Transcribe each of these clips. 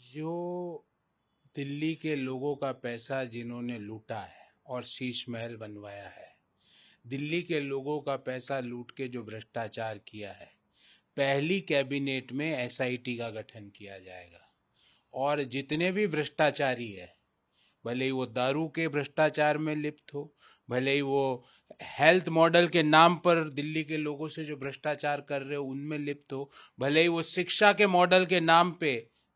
जो दिल्ली के लोगों का पैसा जिन्होंने लूटा है और शीश महल बनवाया है, दिल्ली के लोगों का पैसा लूट के जो भ्रष्टाचार किया है, पहली कैबिनेट में एसआईटी का गठन किया जाएगा। और जितने भी भ्रष्टाचारी है, भले ही वो दारू के भ्रष्टाचार में लिप्त हो, भले ही वो हेल्थ मॉडल के नाम पर दिल्ली के लोगों से जो भ्रष्टाचार कर रहे हो उनमें लिप्त हो, भले ही वो शिक्षा के मॉडल के नाम पे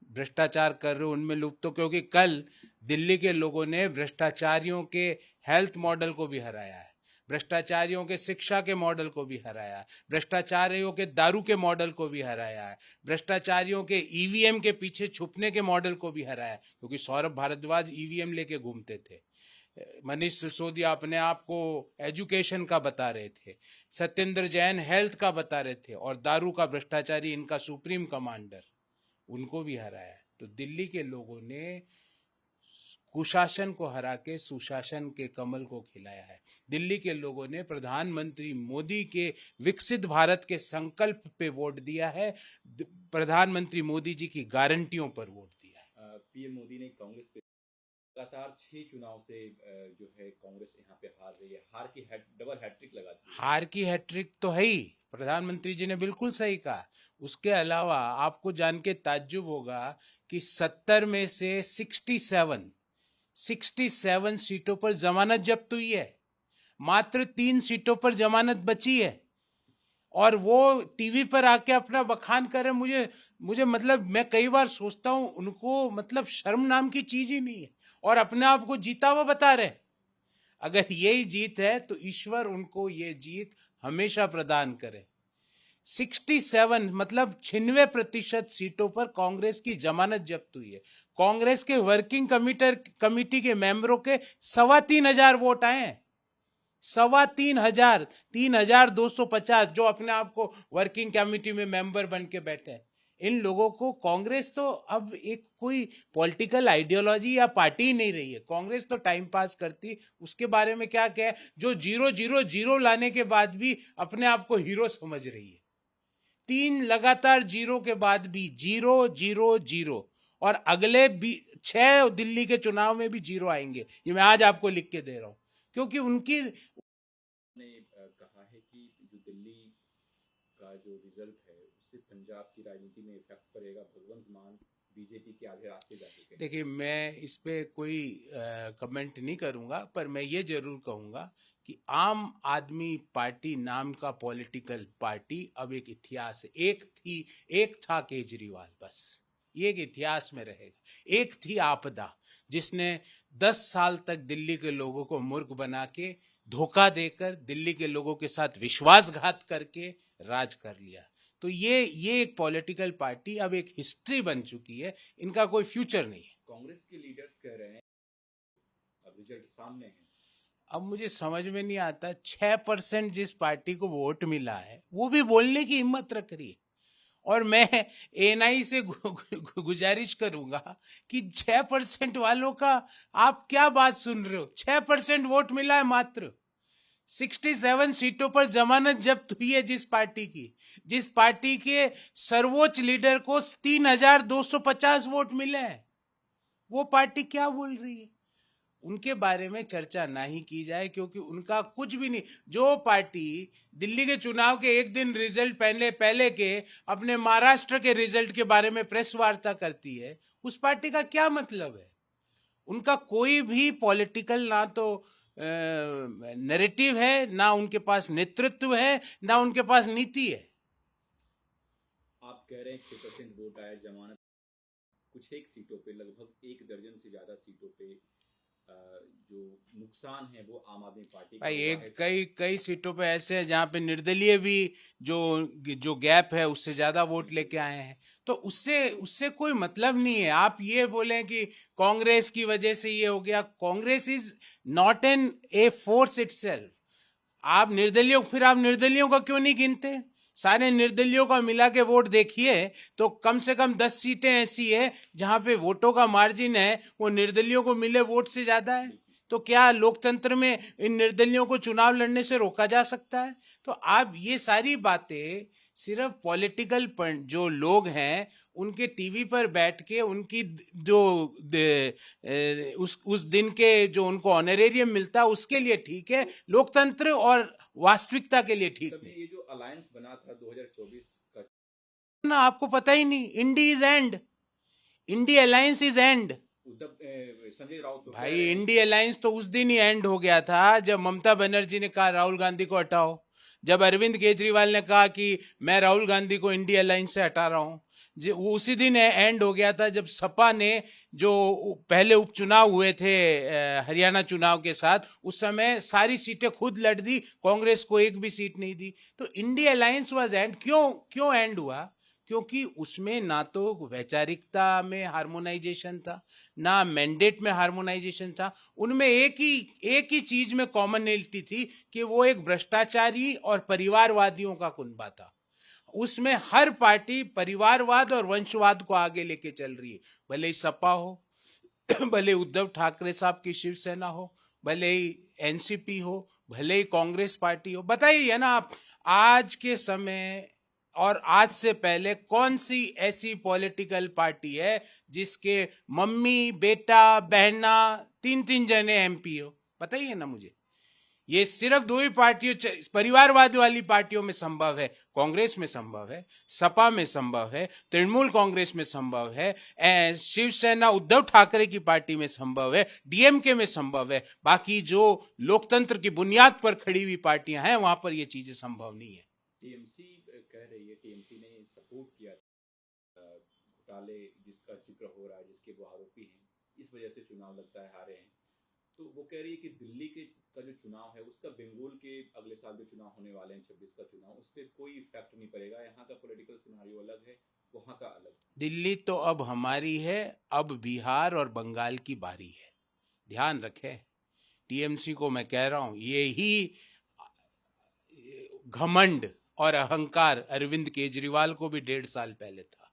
भ्रष्टाचार कर रहे हो उनमें लिप्त हो, क्योंकि कल दिल्ली के लोगों ने भ्रष्टाचारियों के हेल्थ मॉडल को भी हराया है, भ्रष्टाचारियों के शिक्षा के मॉडल को भी हराया है, भ्रष्टाचारियों के दारू के मॉडल को भी हराया है, भ्रष्टाचारियों के ईवीएम के पीछे छुपने के मॉडल को भी हराया है। क्योंकि सौरभ भारद्वाज ईवीएम लेके घूमते थे, मनीष सिसोदिया अपने आप को एजुकेशन का बता रहे थे, सत्येंद्र जैन हेल्थ का बता रहे थे, और दारू का भ्रष्टाचारी इनका सुप्रीम कमांडर, उनको भी हराया है। तो दिल्ली के लोगों ने कुशासन को हरा के सुशासन के कमल को खिलाया है। दिल्ली के लोगों ने प्रधानमंत्री मोदी के विकसित भारत के संकल्प पे वोट दिया है, प्रधानमंत्री मोदी जी की गारंटियों पर वोट दिया है। पीएम मोदी ने कांग्रेस पे लगातार 6 चुनाव से जो है कांग्रेस यहाँ पे हार रही है, हार की डबल हैट्रिक लगाती है। हार की हैट्रिक तो है ही, प्रधानमंत्री जी ने बिल्कुल सही कहा। उसके अलावा आपको जान के ताज्जुब होगा कि 70 में से 67 सीटों पर जमानत जब्त हुई है, मात्र 3 सीटों पर जमानत बची है, और वो टीवी पर आके अपना बखान कर रहे। मुझे मतलब मैं कई बार सोचता हूं उनको मतलब शर्म नाम की चीज ही नहीं है, और अपने आप को जीता हुआ बता रहे। अगर यही जीत है तो ईश्वर उनको ये जीत हमेशा प्रदान करे। 67 मतलब 96% सीटों पर कांग्रेस की जमानत जब्त हुई है। कांग्रेस के वर्किंग कमिटी के मेंबरों के 3,500 वोट आए हैं, 3,500, 3,250 जो अपने आप को वर्किंग कमेटी में मेंबर बन के बैठे हैं। इन लोगों को कांग्रेस तो अब एक कोई पॉलिटिकल आइडियोलॉजी या पार्टी ही नहीं रही है। कांग्रेस तो टाइम पास करती, उसके बारे में क्या क्या है, जो 0-0-0 लाने के बाद भी अपने आप को हीरो समझ रही है। 3 लगातार 0 के बाद भी 0-0-0, और अगले 6 दिल्ली के चुनाव में भी 0 आएंगे। ये मैं आज आपको लिख के दे रहा हूं, क्योंकि उनकी ने कहा है कि जो दिल्ली का जो रिजल्ट है उससे पंजाब की राजनीति में इफेक्ट पड़ेगा, भगवंत मान बीजेपी के आधे रास्ते जा चुके हैं। देखिए, मैं इस पे कोई कमेंट नहीं करूंगा, पर मैं ये जरूर कहूंगा कि आम आदमी पार्टी नाम का पॉलिटिकल पार्टी अब एक इतिहास है। एक था केजरीवाल, बस ये एक इतिहास में रहेगा। एक थी आपदा, जिसने 10 साल तक दिल्ली के लोगों को मूर्ख बना के, धोखा देकर, दिल्ली के लोगों के साथ विश्वासघात करके राज कर लिया। तो ये एक पॉलिटिकल पार्टी अब एक हिस्ट्री बन चुकी है, इनका कोई फ्यूचर नहीं है। कांग्रेस के लीडर्स कह रहे हैं अब रिजल्ट सामने है। अब मुझे समझ में नहीं आता, 6% जिस पार्टी को वोट मिला है वो भी बोलने की हिम्मत रख रही है। और मैं एएनआई से गुजारिश करूंगा कि 6% वालों का आप क्या बात सुन रहे हो। 6% वोट मिला है मात्र, 67 सीटों पर जमानत जब्त हुई है जिस पार्टी के सर्वोच्च लीडर को 3,250 वोट मिले हैं, वो पार्टी क्या बोल रही है। उनके बारे में चर्चा ना ही की जाए, क्योंकि उनका कुछ भी नहीं। जो पार्टी दिल्ली के चुनाव के एक दिन रिजल्ट पहले के अपने महाराष्ट्र के रिजल्ट के बारे में प्रेस वार्ता करती है, उस पार्टी का क्या मतलब है। उनका कोई भी पॉलिटिकल ना तो नैरेटिव है, ना उनके पास नेतृत्व है, ना उनके पास नीति है। आप कह रहे हैं 6% वोट आया, जमानत कुछ एक सीटों पे, लगभग 1 दर्जन से ज्यादा सीटों पे जो नुकसान है वो आम आदमी पार्टी का हुआ है। कई सीटों पे ऐसे है जहां पे निर्दलीय भी जो गैप है उससे ज्यादा वोट लेके आए हैं। तो उससे कोई मतलब नहीं है। आप ये बोलें कि कांग्रेस की वजह से ये हो गया, Congress is not an a force itself. आप निर्दलियों का क्यों नहीं गिनते। सारे निर्दलियों का मिला के वोट देखिए तो कम से कम 10 सीटें ऐसी है जहां पे वोटों का मार्जिन है वो निर्दलियों को मिले वोट से ज्यादा है। तो क्या लोकतंत्र में इन निर्दलियों को चुनाव लड़ने से रोका जा सकता है। तो आप ये सारी बातें सिर्फ पॉलिटिकल जो लोग हैं उनके टीवी पर बैठ के उनकी जो उस दिन के जो उनको ऑनरेरियम मिलता है उसके लिए ठीक है, लोकतंत्र और वास्तविकता के लिए ठीक नहीं। ये जो अलायंस बना था 2024 का ना, आपको पता ही नहीं, INDI is end, INDI alliance is end. Sanjay Raut भाई इंडी अलायंस तो उस दिन ही एंड हो गया था जब ममता बनर्जी ने कहा राहुल गांधी को हटाओ, जब अरविंद केजरीवाल ने कहा कि मैं राहुल गांधी को इंडी अलायंस से हटा रहा हूं, वो उसी दिन एंड हो गया था जब सपा ने जो पहले उपचुनाव हुए थे हरियाणा चुनाव के साथ, उस समय सारी सीटें खुद लड़ दी, कांग्रेस को एक भी सीट नहीं दी। तो इंडी अलायंस वाज एंड। क्यों एंड हुआ? क्योंकि उसमें ना तो वैचारिकता में हार्मोनाइजेशन था, ना मैंडेट में हार्मोनाइजेशन था। उनमें एक ही चीज में कॉमनलिटी थी कि वो एक भ्रष्टाचारी और परिवारवादियों का कुनबा था। उसमें हर पार्टी परिवारवाद और वंशवाद को आगे लेके चल रही है, भले ही सपा हो, भले उद्धव ठाकरे साहब की शिवसेना हो, भले ही एनसीपी हो, भले ही कांग्रेस पार्टी हो। बताइए ना आप, आज के समय और आज से पहले कौन सी ऐसी पॉलिटिकल पार्टी है जिसके मम्मी, बेटा, बहना 3-3 जने एमपी हो? बताइए ना मुझे। ये सिर्फ दो ही पार्टियों, परिवारवाद वाली पार्टियों में संभव है। कांग्रेस में संभव है, सपा में संभव है, तृणमूल कांग्रेस में संभव है, शिवसेना उद्धव ठाकरे की पार्टी में संभव है, डीएमके में संभव है। बाकी जो लोकतंत्र की बुनियाद पर खड़ी हुई पार्टियां हैं वहां पर ये चीजें संभव नहीं है। टीएमसी कह रही है, टीएमसी ने सपोर्ट किया घोटाले जिसका जिक्र हो रहा है, जिसके वो आरोपी हैं, इस वजह से चुनाव लगता है हारे हैं। तो वो कह रही है कि दिल्ली का जो चुनाव है उसका बंगाल के अगले साल जो चुनाव होने वाले हैं 26 का चुनाव, उस पर कोई इफेक्ट नहीं पड़ेगा। यहाँ का पॉलिटिकल सिनारियो अलग है, वहाँ का अलग। दिल्ली तो अब हमारी है, अब बिहार और बंगाल की बारी है। ध्यान रखें, टीएमसी को मैं कह रहा हूं, ये ही घमंड और अहंकार अरविंद केजरीवाल को भी 1.5 साल पहले था।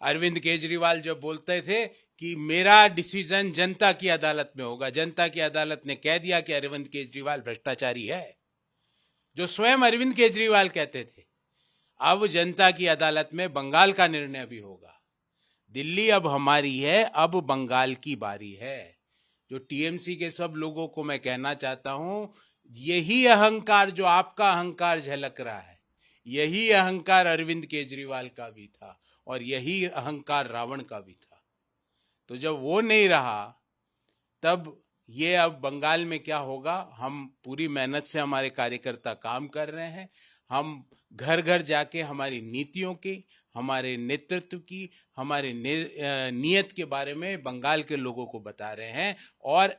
अरविंद केजरीवाल जब बोलते थे कि मेरा डिसीजन जनता की अदालत में होगा, जनता की अदालत ने कह दिया कि अरविंद केजरीवाल भ्रष्टाचारी है, जो स्वयं अरविंद केजरीवाल कहते थे। अब जनता की अदालत में बंगाल का निर्णय भी होगा। दिल्ली अब हमारी है, अब बंगाल की बारी है। जो टीएमसी के सब लोगों को मैं कहना चाहता हूं, यही अहंकार जो आपका अहंकार झलक रहा है, यही अहंकार अरविंद केजरीवाल का भी था और यही अहंकार रावण का भी था। तो जब वो नहीं रहा, तब ये अब बंगाल में क्या होगा? हम पूरी मेहनत से हमारे कार्यकर्ता काम कर रहे हैं। हम घर घर जाके हमारी नीतियों की, हमारे नेतृत्व की, हमारे नियत के बारे में बंगाल के लोगों को बता रहे हैं। और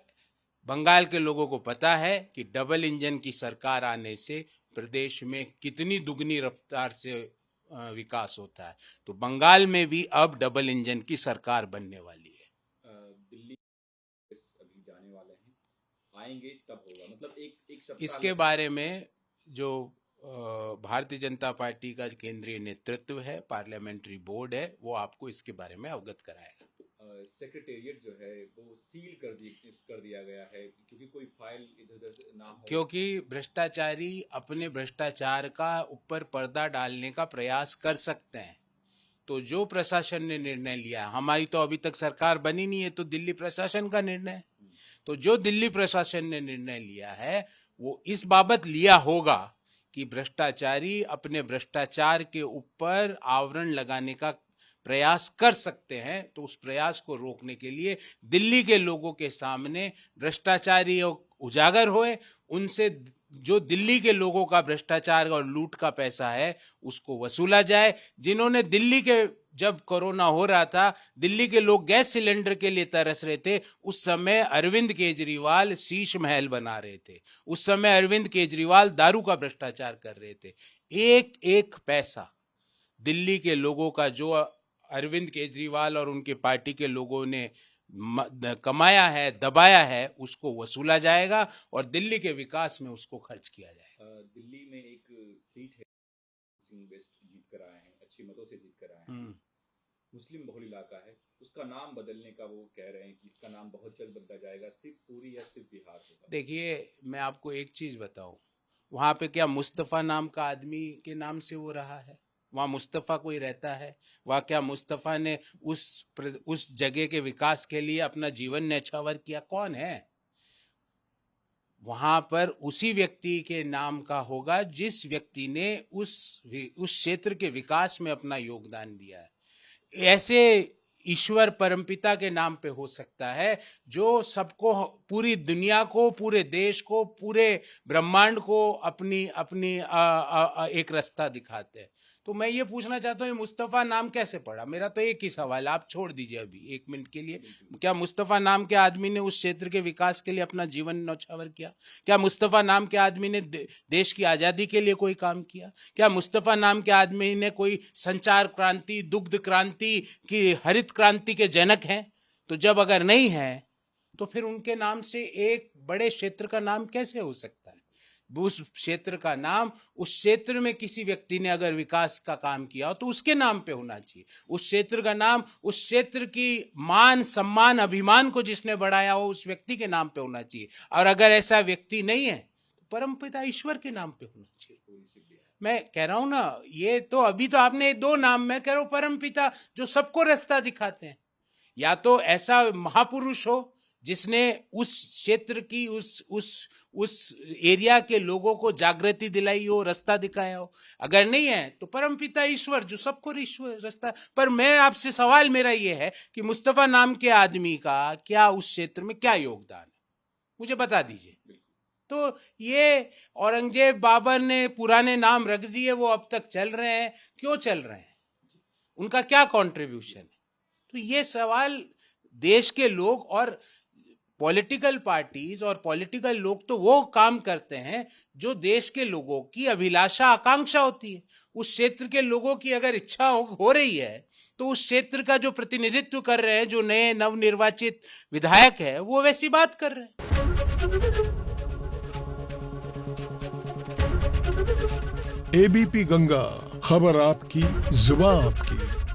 बंगाल के लोगों को पता है कि डबल इंजन की सरकार आने से प्रदेश में कितनी दुगनी रफ्तार से विकास होता है। तो बंगाल में भी अब डबल इंजन की सरकार बनने वाली है। दिल्ली अभी जाने वाले हैं, आएंगे तब होगा, मतलब एक सप्ताह। इसके बारे में जो भारतीय जनता पार्टी का केंद्रीय नेतृत्व है, पार्लियामेंट्री बोर्ड है, वो आपको इसके बारे में अवगत कराएगा। सेक्रेटेरिएट जो है वो सील कर दिया गया है, क्योंकि कोई फाइल इधर उधर ना हो। क्योंकि भ्रष्टाचारी अपने भ्रष्टाचार का ऊपर पर्दा डालने का प्रयास कर सकते हैं। तो जो प्रशासन ने निर्णय लिया, हमारी तो अभी तक सरकार बनी नहीं है, तो दिल्ली प्रशासन का निर्णय है। तो जो दिल्ली प्रशासन ने निर्णय लिया है वो इस बाबत लिया होगा कि भ्रष्टाचारी अपने भ्रष्टाचार के ऊपर आवरण लगाने का प्रयास कर सकते हैं। तो उस प्रयास को रोकने के लिए दिल्ली के लोगों के सामने भ्रष्टाचारी उजागर होए, उनसे जो दिल्ली के लोगों का भ्रष्टाचार और लूट का पैसा है उसको वसूला जाए। जिन्होंने दिल्ली के, जब कोरोना हो रहा था, दिल्ली के लोग गैस सिलेंडर के लिए तरस रहे थे, उस समय अरविंद केजरीवाल शीश महल बना रहे थे, उस समय अरविंद केजरीवाल दारू का भ्रष्टाचार कर रहे थे। एक एक पैसा दिल्ली के लोगों का जो अरविंद केजरीवाल और उनके पार्टी के लोगों ने कमाया है, दबाया है, उसको वसूला जाएगा और दिल्ली के विकास में उसको खर्च किया जाएगा। दिल्ली में एक सीट है, सिंह वेस्ट जीत कर आए हैं, अच्छी मतों से जीत कर आए हैं, मुस्लिम बहुल इलाका है, उसका नाम बदलने का वो कह रहे हैं कि इसका नाम बहुत जल्द बदला जाएगा, सिर्फ पूरी या सिर्फ बिहार होगा। देखिए, मैं आपको एक चीज बताऊं, वहां पे क्या मुस्तफा नाम का आदमी के नाम से वो रहा है? वहाँ मुस्तफ़ा कोई रहता है? वहाँ क्या मुस्तफ़ा ने उस जगह के विकास के लिए अपना जीवन न्यौछावर किया? कौन है? वहां पर उसी व्यक्ति के नाम का होगा जिस व्यक्ति ने उस क्षेत्र के विकास में अपना योगदान दिया है। ऐसे ईश्वर परमपिता के नाम पे हो सकता है जो सबको, पूरी दुनिया को, पूरे देश को, पूरे ब्रह्मांड को अपनी अपनी एक रास्ता दिखाते हैं। तो मैं ये पूछना चाहता हूँ, मुस्तफ़ा नाम कैसे पड़ा? मेरा तो एक ही सवाल है, आप छोड़ दीजिए अभी 1 मिनट के लिए। क्या मुस्तफ़ा नाम के आदमी ने उस क्षेत्र के विकास के लिए अपना जीवन न्यौछावर किया? क्या मुस्तफ़ा नाम के आदमी ने देश की आज़ादी के लिए कोई काम किया? क्या मुस्तफ़ा नाम के आदमी ने कोई संचार क्रांति, दुग्ध क्रांति की, हरित क्रांति के जनक हैं? तो जब अगर नहीं है तो फिर उनके नाम से एक बड़े क्षेत्र का नाम कैसे हो सकता है? उस क्षेत्र का नाम, उस क्षेत्र में किसी व्यक्ति ने अगर विकास का काम किया हो तो उसके नाम पे होना चाहिए। उस क्षेत्र का नाम, उस क्षेत्र की मान, सम्मान, अभिमान को जिसने बढ़ाया हो उस व्यक्ति के नाम पे होना चाहिए। और अगर ऐसा व्यक्ति नहीं है तो परमपिता ईश्वर के नाम पे होना चाहिए। मैं कह रहा हूं ना, ये तो अभी तो आपने 2 नाम, मैं कह रहा हूं परमपिता जो सबको रास्ता दिखाते हैं। या तो ऐसा महापुरुष हो जिसने उस क्षेत्र की, उस एरिया के लोगों को जागृति दिलाई हो, रास्ता दिखाया हो। अगर नहीं है तो परमपिता ईश्वर जो सबको रास्ता। पर मैं आपसे सवाल मेरा ये है कि मुस्तफ़ा नाम के आदमी का क्या उस क्षेत्र में क्या योगदान है, मुझे बता दीजिए। तो ये औरंगजेब, बाबर ने पुराने नाम रख दिए, वो अब तक चल रहे हैं, क्यों चल रहे हैं? उनका क्या कंट्रीब्यूशन है? तो ये सवाल देश के लोग और पॉलिटिकल पार्टीज और पॉलिटिकल लोग तो वो काम करते हैं जो देश के लोगों की अभिलाषा, आकांक्षा होती है। उस क्षेत्र के लोगों की अगर इच्छा हो रही है तो उस क्षेत्र का जो प्रतिनिधित्व कर रहे हैं, जो नए नवनिर्वाचित विधायक है, वो वैसी बात कर रहे हैं। एबीपी गंगा, खबर आपकी, जुबान आपकी।